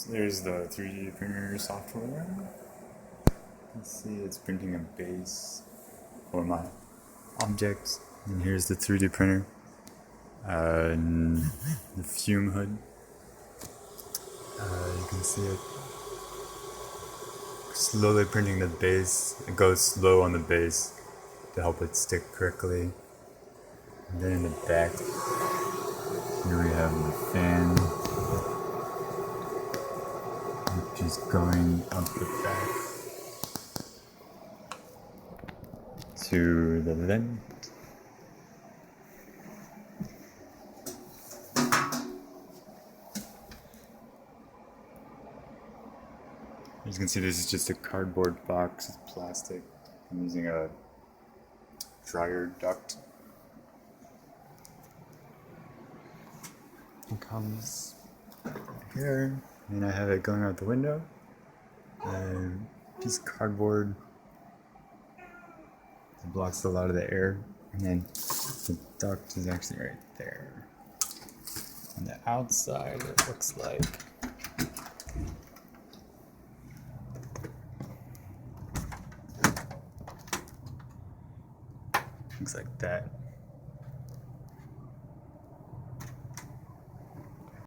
There's the 3D printer software. Let's see, it's printing a base for my objects. And here's the 3D printer. And the fume hood. You can see it slowly printing the base. It goes slow on the base to help it stick correctly. And then in the back, here we have the fan, which is going up the back to the vent. As you can see, this is just a cardboard box. It's plastic. I'm using a dryer duct. It comes here, and I have it going out the window. And piece of cardboard that blocks a lot of the air, and then the duct is actually right there. On the outside, it looks like that.